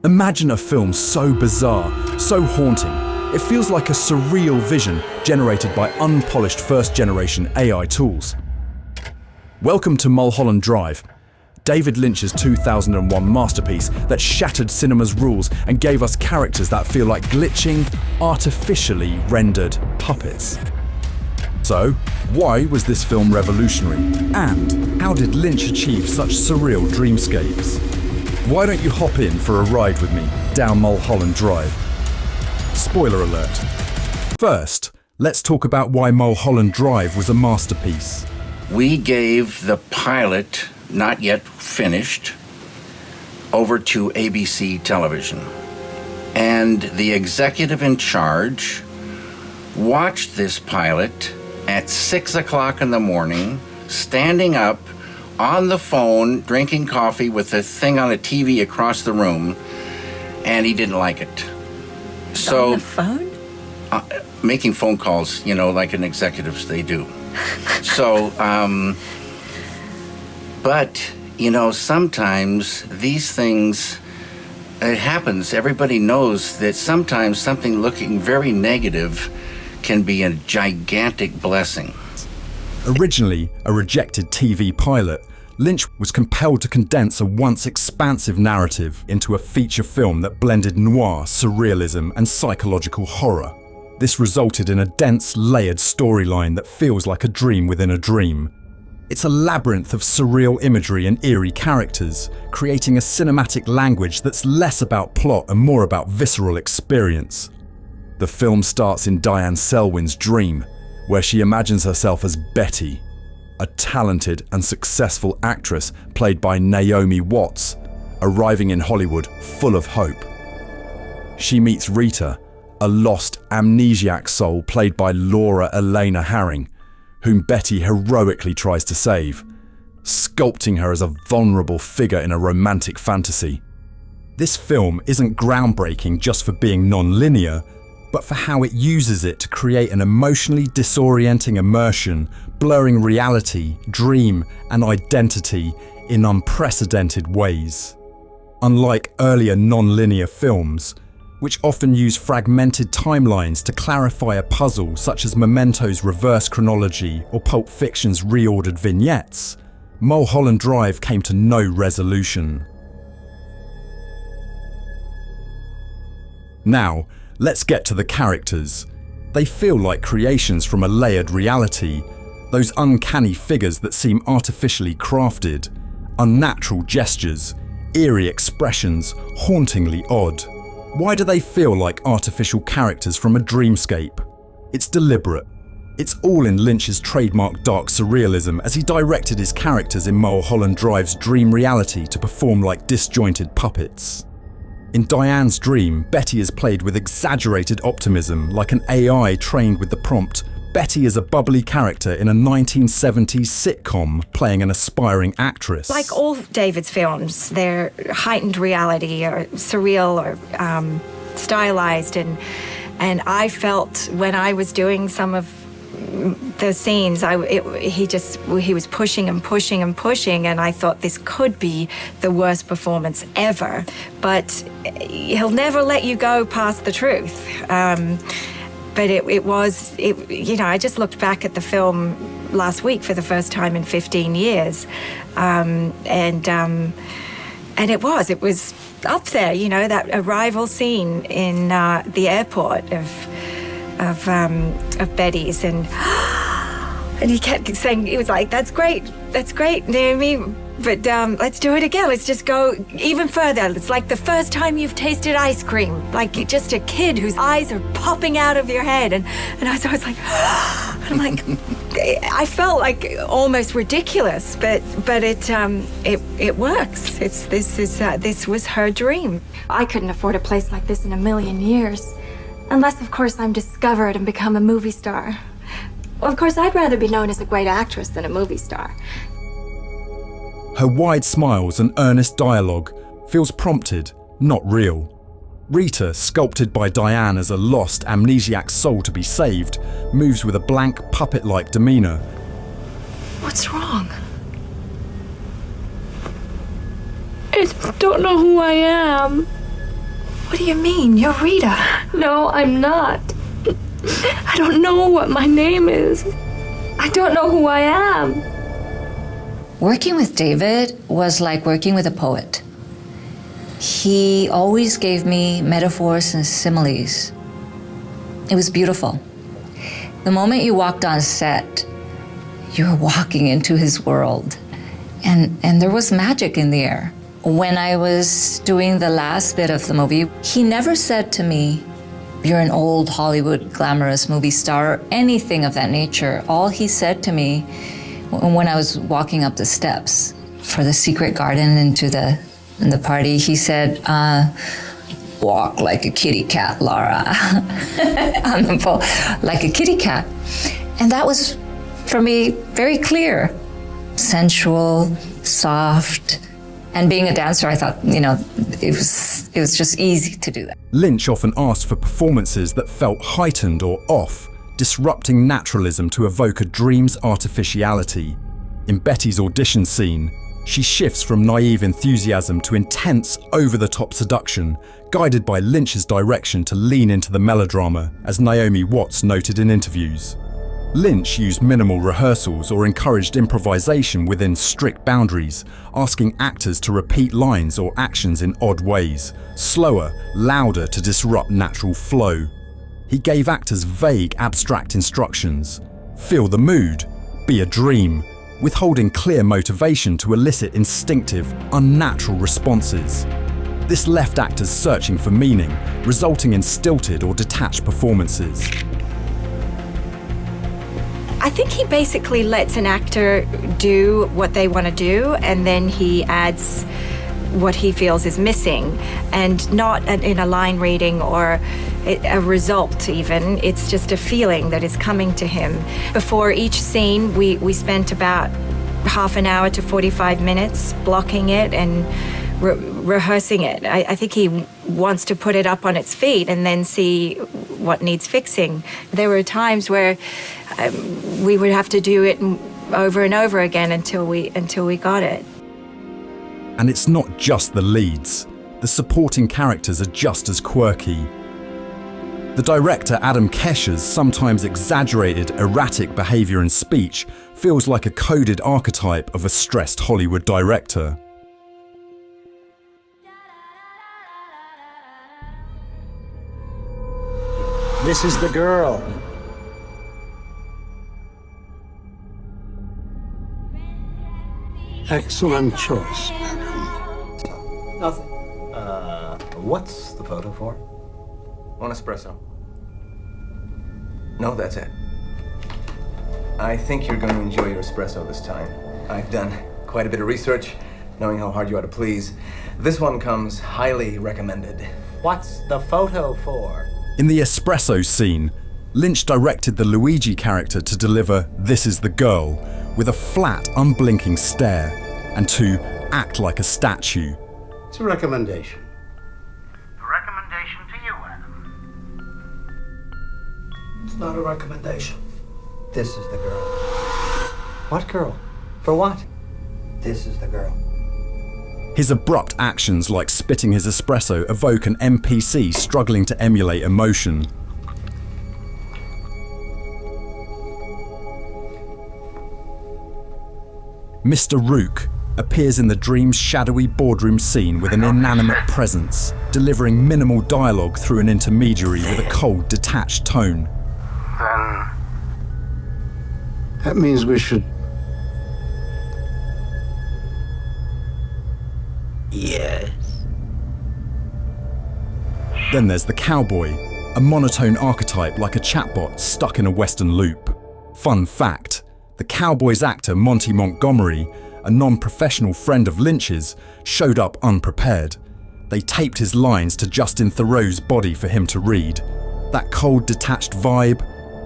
Imagine a film so bizarre, so haunting, it feels like a surreal vision generated by unpolished first-generation AI tools. Welcome to Mulholland Drive, David Lynch's 2001 masterpiece that shattered cinema's rules and gave us characters that feel like glitching, artificially rendered puppets. So, why was this film revolutionary? And how did Lynch achieve such surreal dreamscapes? Why don't you hop in for a ride with me down Mulholland Drive? Spoiler alert. First, let's talk about why Mulholland Drive was a masterpiece. We gave the pilot, not yet finished, over to ABC television. And the executive in charge watched this pilot at 6 o'clock in the morning, standing up on the phone, drinking coffee with the thing on a TV across the room, and he didn't like it. So, on the phone? Making phone calls, like an executives, they do. So, but, sometimes these things, it happens. Everybody knows that sometimes something looking very negative can be a gigantic blessing. Originally a rejected TV pilot, Lynch was compelled to condense a once expansive narrative into a feature film that blended noir, surrealism, and psychological horror. This resulted in a dense, layered storyline that feels like a dream within a dream. It's a labyrinth of surreal imagery and eerie characters, creating a cinematic language that's less about plot and more about visceral experience. The film starts in Diane Selwyn's dream, where she imagines herself as Betty, a talented and successful actress played by Naomi Watts, arriving in Hollywood full of hope. She meets Rita, a lost amnesiac soul played by Laura Elena Harring, whom Betty heroically tries to save, sculpting her as a vulnerable figure in a romantic fantasy. This film isn't groundbreaking just for being non-linear, but for how it uses it to create an emotionally disorienting immersion, blurring reality, dream, and identity in unprecedented ways. Unlike earlier non-linear films, which often use fragmented timelines to clarify a puzzle such as Memento's reverse chronology or Pulp Fiction's reordered vignettes, Mulholland Drive came to no resolution. Now, let's get to the characters. They feel like creations from a layered reality, those uncanny figures that seem artificially crafted, unnatural gestures, eerie expressions, hauntingly odd. Why do they feel like artificial characters from a dreamscape? It's deliberate. It's all in Lynch's trademark dark surrealism as he directed his characters in Mulholland Drive's dream reality to perform like disjointed puppets. In Diane's dream, Betty is played with exaggerated optimism, like an AI trained with the prompt, Betty is a bubbly character in a 1970s sitcom playing an aspiring actress. Like all David's films, they're heightened reality or surreal or stylized, and I felt when I was doing some of those scenes, he was pushing and pushing and pushing, and I thought this could be the worst performance ever. But he'll never let you go past the truth. But I just looked back at the film last week for the first time in 15 years, and it was up there. That arrival scene in the airport of Betty's, and he kept saying, he was like, that's great, Naomi, but let's do it again. Let's just go even further. It's like the first time you've tasted ice cream, like you're just a kid whose eyes are popping out of your head. And I was like, I'm like, I felt like almost ridiculous, but it works. This was her dream. I couldn't afford a place like this in a million years. Unless, of course, I'm discovered and become a movie star. Well, of course, I'd rather be known as a great actress than a movie star. Her wide smiles and earnest dialogue feels prompted, not real. Rita, sculpted by Diane as a lost, amnesiac soul to be saved, moves with a blank, puppet-like demeanor. What's wrong? I don't know who I am. What do you mean? You're Rita. No, I'm not. I don't know what my name is. I don't know who I am. Working with David was like working with a poet. He always gave me metaphors and similes. It was beautiful. The moment you walked on set, you were walking into his world. And there was magic in the air. When I was doing the last bit of the movie, he never said to me, "You're an old Hollywood glamorous movie star," or anything of that nature. All he said to me when I was walking up the steps for the secret garden into the party, he said, "Walk like a kitty cat, Laura." On the pole, like a kitty cat. And that was, for me, very clear. Sensual, soft. And being a dancer, I thought, it was just easy to do that. Lynch often asked for performances that felt heightened or off, disrupting naturalism to evoke a dream's artificiality. In Betty's audition scene, she shifts from naive enthusiasm to intense, over-the-top seduction, guided by Lynch's direction to lean into the melodrama, as Naomi Watts noted in interviews. Lynch used minimal rehearsals or encouraged improvisation within strict boundaries, asking actors to repeat lines or actions in odd ways, slower, louder to disrupt natural flow. He gave actors vague, abstract instructions. Feel the mood, be a dream, withholding clear motivation to elicit instinctive, unnatural responses. This left actors searching for meaning, resulting in stilted or detached performances. I think he basically lets an actor do what they want to do, and then he adds what he feels is missing, and not in a line reading or a result even. It's just a feeling that is coming to him. Before each scene, we spent about half an hour to 45 minutes blocking it and rehearsing it. I think he wants to put it up on its feet and then see what needs fixing. There were times where we would have to do it over and over again until we got it. And it's not just the leads. The supporting characters are just as quirky. The director Adam Kesher's sometimes exaggerated, erratic behavior and speech feels like a coded archetype of a stressed Hollywood director. This is the girl. Excellent choice. Nothing. What's the photo for? One espresso. No, that's it. I think you're going to enjoy your espresso this time. I've done quite a bit of research, knowing how hard you are to please. This one comes highly recommended. What's the photo for? In the espresso scene, Lynch directed the Luigi character to deliver "This is the girl" with a flat, unblinking stare, and to act like a statue. It's a recommendation. A recommendation to you, Adam. It's not a recommendation. This is the girl. What girl? For what? This is the girl. His abrupt actions, like spitting his espresso, evoke an NPC struggling to emulate emotion. Mr. Rook appears in the dream's shadowy boardroom scene with an inanimate presence, delivering minimal dialogue through an intermediary with a cold, detached tone. Then That means we should... Yes. Then there's the cowboy, a monotone archetype like a chatbot stuck in a Western loop. Fun fact, the cowboy's actor Monty Montgomery, a non-professional friend of Lynch's, showed up unprepared. They taped his lines to Justin Theroux's body for him to read. That cold, detached vibe,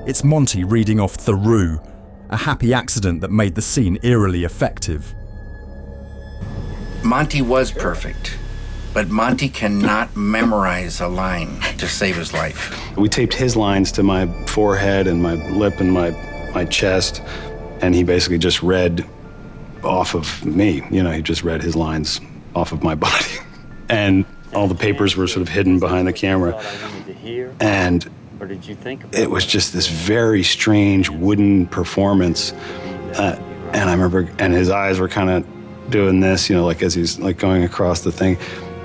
it's Monty reading off Theroux, a happy accident that made the scene eerily effective. Monty was perfect, but Monty cannot memorize a line to save his life. We taped his lines to my forehead and my lip and my chest, and he basically just read off of me. You know, he just read his lines off of my body. And all the papers were sort of hidden behind the camera. And it was just this very strange wooden performance. And I remember, and his eyes were kind of doing this, you know, like as he's like going across the thing.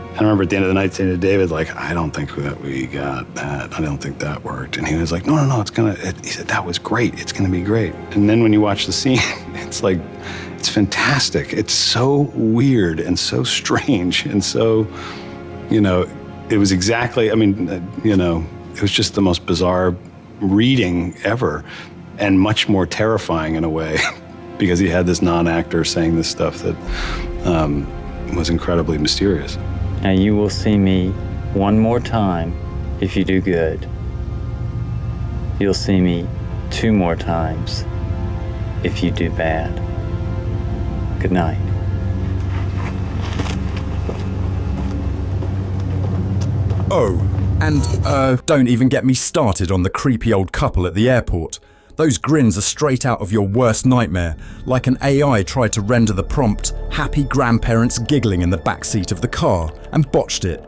And I remember at the end of the night saying to David, like, I don't think that we got that. I don't think that worked. And he was like, no, it's gonna, he said, that was great. It's gonna be great. And then when you watch the scene, it's like, it's fantastic. It's so weird and so strange and so, you know, it was exactly, I mean, you know, it was just the most bizarre reading ever and much more terrifying in a way because he had this non-actor saying this stuff that was incredibly mysterious. Now you will see me one more time if you do good. You'll see me 2 more times if you do bad. Good night. Oh, and don't even get me started on the creepy old couple at the airport. Those grins are straight out of your worst nightmare, like an AI tried to render the prompt, happy grandparents giggling in the backseat of the car, and botched it.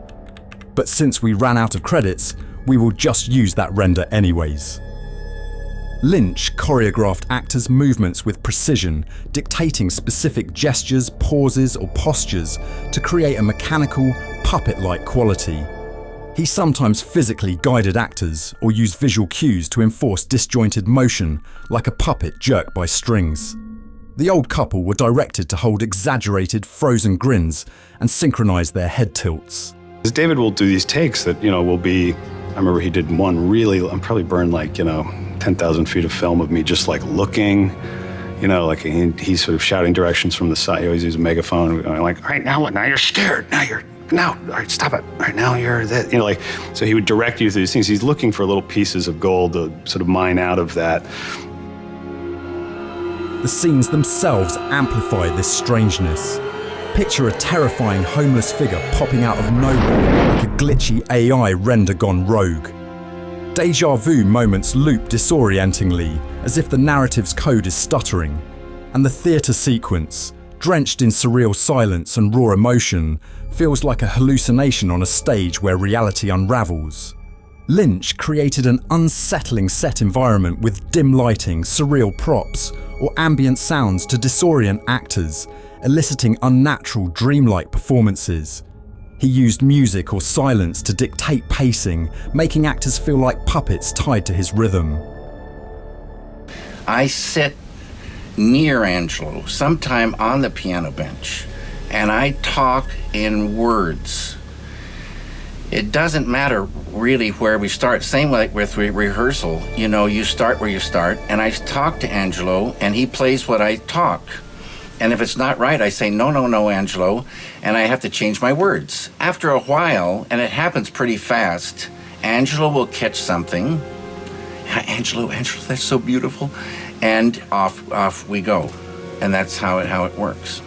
But since we ran out of credits, we will just use that render anyways. Lynch choreographed actors' movements with precision, dictating specific gestures, pauses, or postures to create a mechanical, puppet-like quality. He sometimes physically guided actors or used visual cues to enforce disjointed motion, like a puppet jerked by strings. The old couple were directed to hold exaggerated, frozen grins and synchronize their head tilts. David will do these takes that, you know, will be, I remember he did one really, I'm probably burned like, you know, 10,000 feet of film of me just like looking, you know, like he's sort of shouting directions from the side. He always uses a megaphone, like, all right, now what? Now you're scared. Now, all right, stop it. All right, now you're that, you know, like, so he would direct you through these things. He's looking for little pieces of gold to sort of mine out of that. The scenes themselves amplify this strangeness. Picture a terrifying homeless figure popping out of nowhere like a glitchy AI render gone rogue. Deja vu moments loop disorientingly, as if the narrative's code is stuttering. And the theatre sequence, drenched in surreal silence and raw emotion, feels like a hallucination on a stage where reality unravels. Lynch created an unsettling set environment with dim lighting, surreal props, or ambient sounds to disorient actors, eliciting unnatural, dreamlike performances. He used music or silence to dictate pacing, making actors feel like puppets tied to his rhythm. I sit near Angelo, sometime on the piano bench, and I talk in words. It doesn't matter really where we start. Same like with rehearsal, you know, you start where you start, and I talk to Angelo, and he plays what I talk. And if it's not right, I say, no, Angelo, and I have to change my words. After a while, and it happens pretty fast, Angelo will catch something. Angelo, that's so beautiful. And off we go. And that's how it works.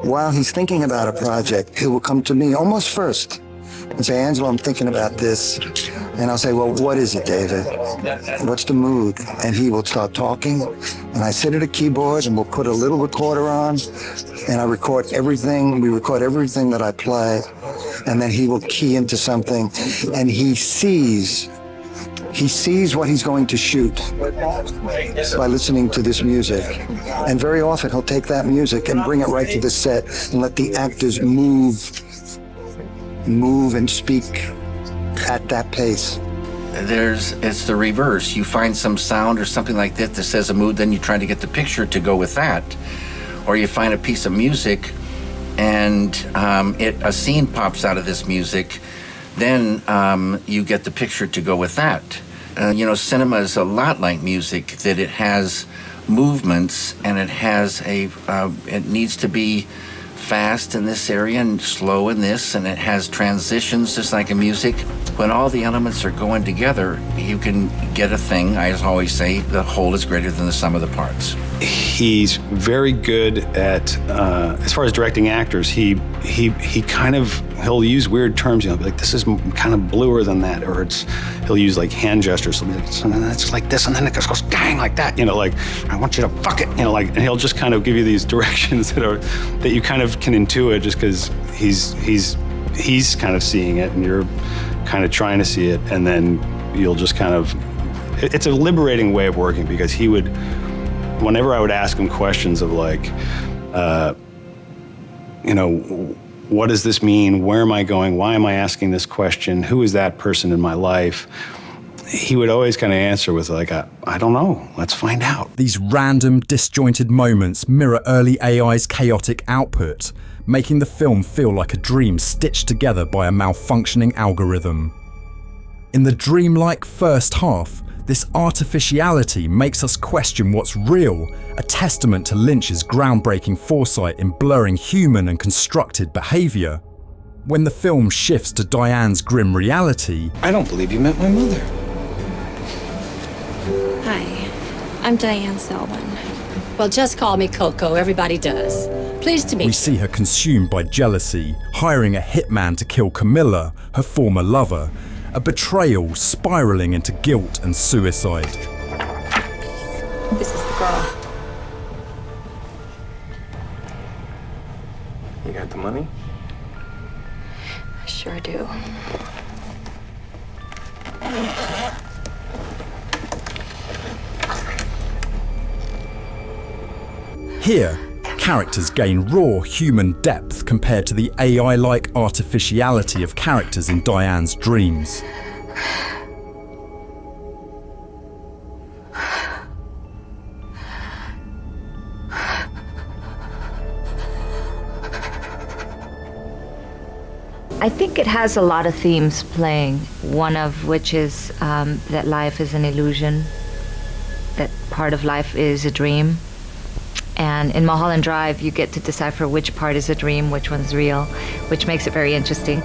While he's thinking about a project, he will come to me almost first and say, Angelo, I'm thinking about this. And I'll say, well, what is it, David? What's the mood? And he will start talking. And I sit at a keyboard and we'll put a little recorder on and I record everything. We record everything that I play. And then he will key into something and he sees what he's going to shoot by listening to this music. And very often he'll take that music and bring it right to the set and let the actors move and speak at that pace. It's the reverse. You find some sound or something like that that says a mood, then you try to get the picture to go with that. Or you find a piece of music and a scene pops out of this music, then you get the picture to go with that. You know, cinema is a lot like music, that it has movements and it needs to be fast in this area and slow in this, and it has transitions just like in music. When all the elements are going together, you can get a thing. I always say the whole is greater than the sum of the parts. He's very good at, as far as directing actors, he he kind of, he'll use weird terms, you know, like, this is kind of bluer than that, or he'll use like hand gestures, so then it's like this, and then it just goes dang like that, you know, like, I want you to fuck it, you know, like, and he'll just kind of give you these directions that you kind of can intuit just because he's kind of seeing it and you're kind of trying to see it, and then you'll just kind of, it's a liberating way of working, because he would, whenever I would ask him questions of like, you know, what does this mean? Where am I going? Why am I asking this question? Who is that person in my life? He would always kind of answer with like, I don't know, let's find out. These random, disjointed moments mirror early AI's chaotic output, making the film feel like a dream stitched together by a malfunctioning algorithm. In the dreamlike first half, this artificiality makes us question what's real, a testament to Lynch's groundbreaking foresight in blurring human and constructed behavior. When the film shifts to Diane's grim reality, I don't believe you met my mother. Hi, I'm Diane Selwyn. Well, just call me Coco, everybody does. Pleased to meet you. We see her consumed by jealousy, hiring a hitman to kill Camilla, her former lover, a betrayal spiraling into guilt and suicide. This is the girl. You got the money? I sure do. Here, characters gain raw human depth compared to the AI-like artificiality of characters in Diane's dreams. I think it has a lot of themes playing, one of which is that life is an illusion, that part of life is a dream. And in Mulholland Drive, you get to decipher which part is a dream, which one's real, which makes it very interesting.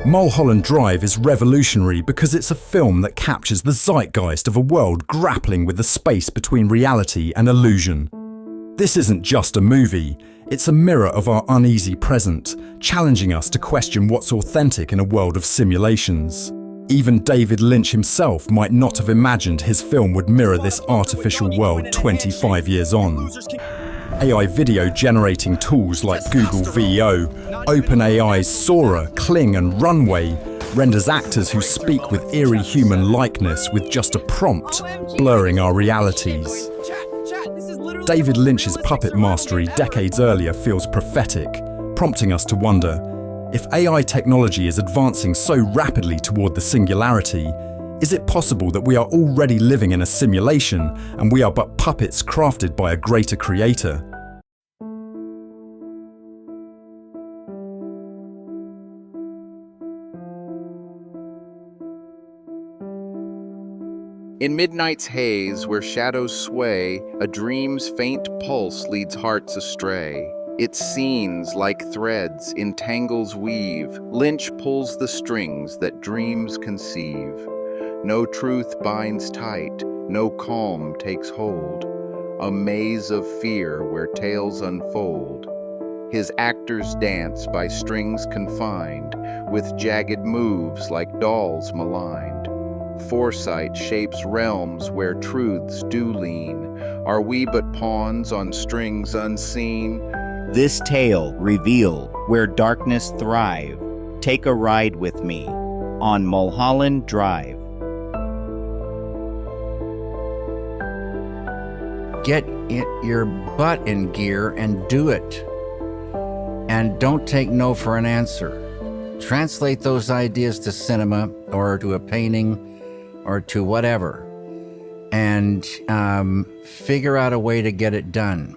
Mulholland Drive is revolutionary because it's a film that captures the zeitgeist of a world grappling with the space between reality and illusion. This isn't just a movie, it's a mirror of our uneasy present, challenging us to question what's authentic in a world of simulations. Even David Lynch himself might not have imagined his film would mirror this artificial world 25 years on. AI video generating tools like Google VO, OpenAI's Sora, Kling and Runway renders actors who speak with eerie human likeness with just a prompt, blurring our realities. David Lynch's puppet mastery decades earlier feels prophetic, prompting us to wonder, if AI technology is advancing so rapidly toward the singularity, is it possible that we are already living in a simulation and we are but puppets crafted by a greater creator? In midnight's haze, where shadows sway, a dream's faint pulse leads hearts astray. Its scenes, like threads, in tangles weave. Lynch pulls the strings that dreams conceive. No truth binds tight, no calm takes hold. A maze of fear where tales unfold. His actors dance by strings confined, with jagged moves like dolls maligned. Foresight shapes realms where truths do lean. Are we but pawns on strings unseen? This tale reveal where darkness thrive. Take a ride with me on Mulholland Drive. Get your butt in gear and do it. And don't take no for an answer. Translate those ideas to cinema or to a painting or to whatever, and figure out a way to get it done.